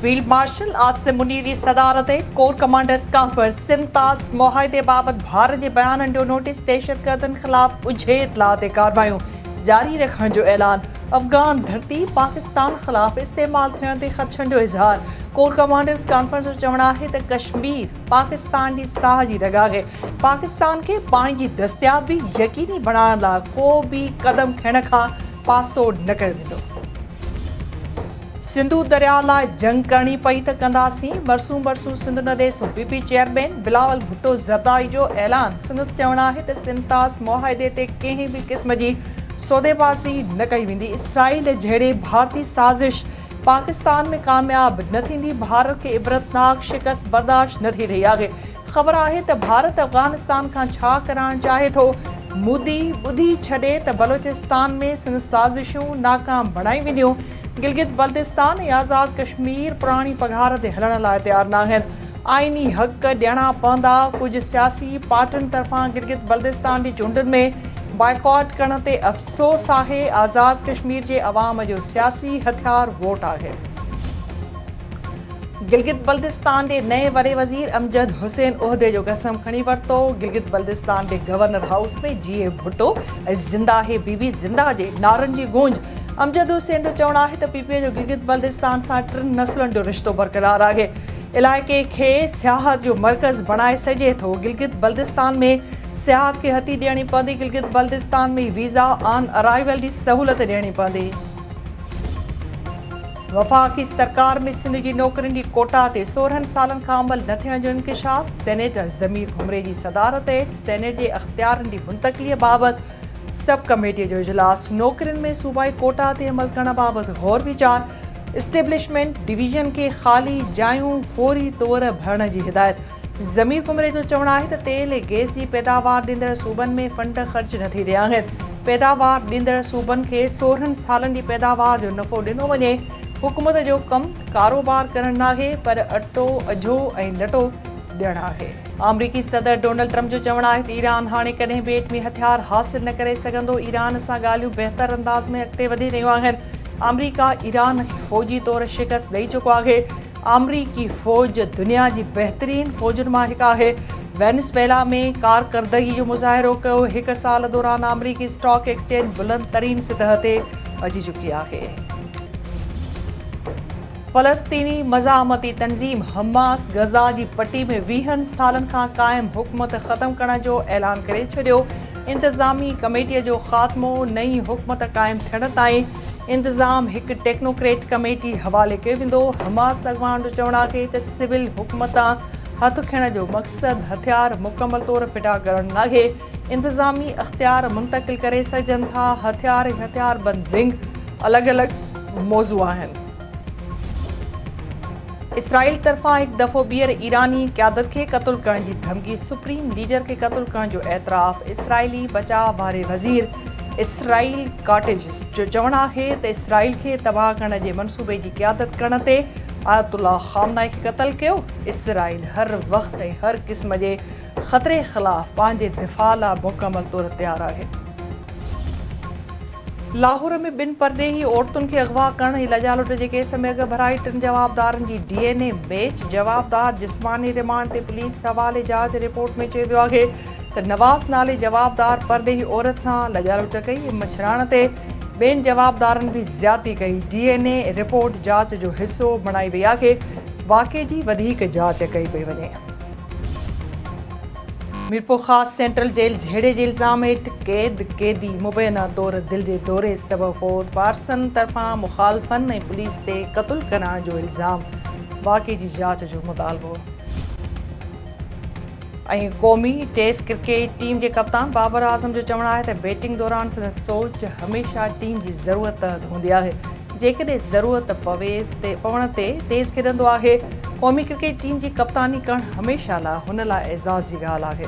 Field marshal Asim Munir जी सदारत corps commanders conference सिंतास मुआहदे बाबत भारत के बयान जो नोटिस दहशतगर्दन खिलाफ उझे इतलात कार्रवाइयों जारी रखने जो ऐलान अफगान धरती पाकिस्तान खिलाफ इस्तेमाल थियण ते ख़दशनि जो इज़हार कोर कमांडर्स कॉन्फ्रेंस जो चवण है तो कश्मीर पाकिस्तान की साह की जगह है पाकिस्तान के पानी की दस्तियाबी यकीनी बनाने ला को भी कदम खियण का पासो न कयो वेंदो। सिंधु दरिया लाइ जंग करनी पई त कंदासीं बरसूं सिंध न ॾे सूबीपी चेयरमैन बिलावल भुट्टो ज़रदारी जो ऐलान संदसि चवण है तो सिंतास मुआहदे ते कंहिं भी किस्म की सौदेबाज़ी न कई वेंदी। इसराइल जहिड़े भारतीय साज़िश पाकिस्तान में कामयाब न थींदी भारत के इबरतनाक शिकस्त बर्दाश्त न थी रही है। ख़बर है तो भारत अफगानिस्तान का छा करण चाहे तो मोदी ॿुधी छॾे त बलोचिस्तान में सिंध साज़िशूं नाकाम बणाई वेंदियूं। गिलगित बल्तिस्तान ऐं आज़ाद कश्मीर पुरानी पघार ते हलण लाइ तैयार न आहिनि। आइनी हक़ ॾियणा पवंदा। कुछ सियासी पार्टियुनि तरफ़ां गिलगित बल्तिस्तान जी चूंडुनि में बॉयकॉट करण ते अफ़सोस आहे। आज़ाद कश्मीर जे अवाम जो सियासी हथियार वोट आहे। गिलगित बल्तिस्तान के नए वरे वज़ीर अमजद हुसैन उहदे जो कसम खणी वरतो। गिलगित बल्तिस्तान के गवर्नर हाउस में जीए भुट्टो ऐं ज़िंदा है बीबी ज़िंदा जे नारनि जी गूंज। अमजद हुसैन जो चवण है तो पीपीए जो गिलगित बल्तिस्तान से 3 नस्लुनि जो रिश्तो बरक़रार है। इलाइक़े के सियाहत जो मरकज़ बनाए सजे तो। गिलगित बल्तिस्तान में सियाहत के हथी ॾियणी पवंदी। गिलगित बल्तिस्तान में वीज़ा ऑन अराइवल की सहूलत ॾियणी पवंदी। वफ़ाक़ी सरकार में सिंध की नौकरियुनि की कोटा ते 16 सालनि खां अमल न थियण जो इंकिशाफ। सेनेटर ज़मीर घुमरे की सदारत हेठि सेनेट के अख़्तियारनि की मुंतक़िलीअ बाबत सब कमेटी जो इजलास। नौकरियुनि में सूबाई कोटा ते अमल करण बाबत गौर वीचार। इस्टेब्लिशमेंट डिवीजन के खाली जायूं फौरी तौर भरण की हिदायत। ज़मीर घुमरे जो चवण है तो तेल ऐं गैस की पैदावार ॾींदड़ सूबनि में फंड ख़र्च न थी रहिया आहिनि। पैदावार ॾींदड़ सूबनि खे 16 सालनि की पैदावार जो नफ़ो ॾिनो वञे। हुकूमत जो कम कारोबार करण नाहे पर अटो अझो ऐं लटो ॾियण आहे। अमरीकी सदर डोनाल्ड ट्रंप जो चवण है तो ईरान हाणे कॾहिं भी एटमी हथियार हासिल न करे सघंदो। ईरान सां ॻाल्हियूं बहितर अंदाज़ में अॻिते वधी रहियूं आहिनि। अमरीका ईरान खे फ़ौजी तौर शिकस्त ॾेई चुको आहे। अमरीकी फ़ौज दुनिया की बेहतरीन फ़ौजुनि मां हिकु आहे। वेनेज़ुएला में कारकर्दगी जो मुज़ाहिरो कयो। 1 साल दौरान अमरीकी स्टॉक एक्सचेंज बुलंद तरीन सतह ते अची चुकी आहे। फ़लस्तीनी मज़ामती तंज़ीम हमास गज़ा की पट्टी में 20 सालनि खां क़ाइम हुकूमत ख़त्म करण जो ऐलान करे छॾियो। इंतज़ामी कमेटी जो ख़ात्मो नई हुकूमत क़ाइम थियण ताईं इंतज़ाम एक टेक्नोक्रेट कमेटी हवाले कयो वेंदो। हमास अॻवान जो चवण आहे त सिविल हुकूमत हथ खियण जो मक़सद हथियार मुकमल तौर फिटा करण नाहे। इंतज़ामी अख़्तियार मुंतक़िल करे सघजनि था। हथियार ऐं हथियारबंद विंग अलॻि अलॻि मौज़ू आहिनि। इसराइल तरफा एक दफ़ो ॿीहर ईरानी क़यादत के कत्ल करण की धमकी। सुप्रीम लीडर के कत्ल करण जो एतराफ़। इसराइली बचाव वारे वज़ीर इसराइल काटेज जो चवण है तो इसराइल के तबाह करने के मनसूबे की क़यादत करण ते आयतुल्लाह ख़ामनाई के कत्ल कियो। इसराइल हर वक्त हर किस्म के ख़तरे ख़िलाफ़ पांजे दिफ़ा ला मुकम्मल तौर तैयार है। लाहौर में 2 परदेही औरतुनि खे अगवा करण ऐं लॼा लुट के केस में अॻ भराई 3 जवाबदारनि जी DNA मैच। जवाबदार जिस्मानी रिमांड ते पुलिस हवाले जांच रिपोर्ट में चयो वियो आहे त नवाज़ नाले जवाबदार परदेही औरत सां लॼा लुट कई ऐं मछराण ते ॿियनि जवाबदारनि भी ज़्यादती कई। DNA रिपोर्ट जांच जो हिस्सो बणाई वई आहे। वाक़े जी वधीक जांच कई पई वञे। मीरपुर ख़ास सेंट्रल जेल झेड़े के इल्ज़ाम हेठि कैदी मुबैना तौर दिल के दौरे सबब फौत। वारसनि तरफ़ां मुखालफ़नि ऐं पुलिस ते क़त्ल करण जो इल्ज़ाम। वाक़े की जांच जो मुतालबो। कौमी टेस्ट क्रिकेट टीम के कप्तान बाबर आज़म जो चवण है तो बैटिंग दौरान संदसि सोच हमेशा टीम की ज़रूरत होंदी है। जेकॾहिं ज़रूरत पवण ते तेज़ खेॾंदो आहे। कौमी क्रिकेट टीम की कप्तानी करण हमेशा ला हुन ला एज़ाज़ की ॻाल्हि आहे।